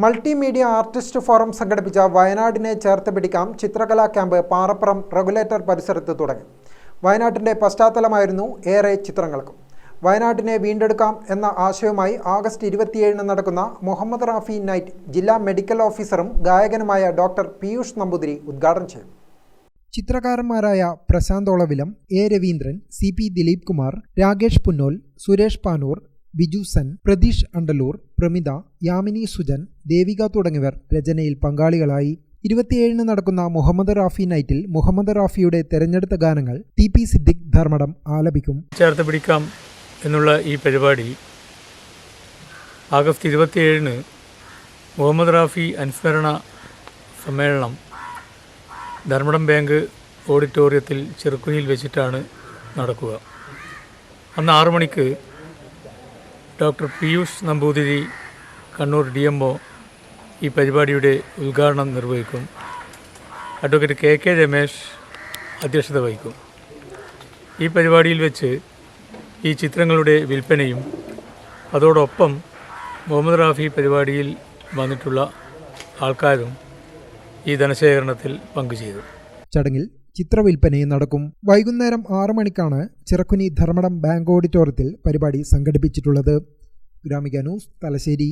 Multimedia artist forum സംഘടിപ്പിച്ച വയനാടിനെ ചേർത്ത് പിടിക്കാം ചിത്രകലാ ക്യാമ്പ് പാറപ്പുറം റെഗുലേറ്റർ പരിസരത്ത് തുടങ്ങി. വയനാട്ടിൻ്റെ പശ്ചാത്തലമായിരുന്നു ഏറെ ചിത്രങ്ങൾക്കും. വയനാട്ടിനെ വീണ്ടെടുക്കാം എന്ന ആശയവുമായി ആഗസ്റ്റ് 27 നടക്കുന്ന മുഹമ്മദ് റാഫി നൈറ്റ് ജില്ലാ മെഡിക്കൽ ഓഫീസറും ഗായകനുമായ ഡോക്ടർ പീയൂഷ് നമ്പൂതിരി ഉദ്ഘാടനം ചെയ്യും. ചിത്രകാരന്മാരായ പ്രശാന്ത് ഒളവിലം, എ രവീന്ദ്രൻ, CP ദിലീപ് കുമാർ, രാകേഷ് പുന്നോൽ, സുരേഷ് പാനൂർ, ബിജു സൻ, പ്രതീഷ് അണ്ടലൂർ, പ്രമിത, യാമിനി സുജൻ, ദേവിക തുടങ്ങിയവർ രചനയിൽ പങ്കാളികളായി. 27 നടക്കുന്ന മുഹമ്മദ് റാഫി നൈറ്റിൽ മുഹമ്മദ് റാഫിയുടെ തെരഞ്ഞെടുത്ത ഗാനങ്ങൾ TP സിദ്ദിഖ് ധർമ്മടം ആലപിക്കും. ചേർത്ത് പിടിക്കാം എന്നുള്ള ഈ പരിപാടി ആഗസ്റ്റ് 27 മുഹമ്മദ് റാഫി അനുസ്മരണ സമ്മേളനം ധർമ്മടം ബാങ്ക് ഓഡിറ്റോറിയത്തിൽ ചെറുക്കുനിയിൽ വെച്ചിട്ടാണ് നടക്കുക. അന്ന് 6 മണിക്ക് ഡോക്ടർ പീയൂഷ് നമ്പൂതിരി കണ്ണൂർ DMO ഈ പരിപാടിയുടെ ഉദ്ഘാടനം നിർവഹിക്കും. അഡ്വക്കേറ്റ് KK രമേശ് അധ്യക്ഷത വഹിക്കും. ഈ പരിപാടിയിൽ വെച്ച് ഈ ചിത്രങ്ങളുടെ വിൽപ്പനയും അതോടൊപ്പം മുഹമ്മദ് റാഫി പരിപാടിയിൽ വന്നിട്ടുള്ള ആൾക്കാരും ഈ ധനശേഖരണത്തിൽ പങ്കുചെയ്തു. ചടങ്ങിൽ ചിത്രവിൽപ്പനയും നടക്കും. വൈകുന്നേരം 6 മണിക്കാണ് ചിറക്കുനി ധർമ്മടം ബാങ്ക് ഓഡിറ്റോറിയത്തിൽ പരിപാടി സംഘടിപ്പിച്ചിട്ടുള്ളത്. ഗ്രാമിക ന്യൂസ്, തലശ്ശേരി.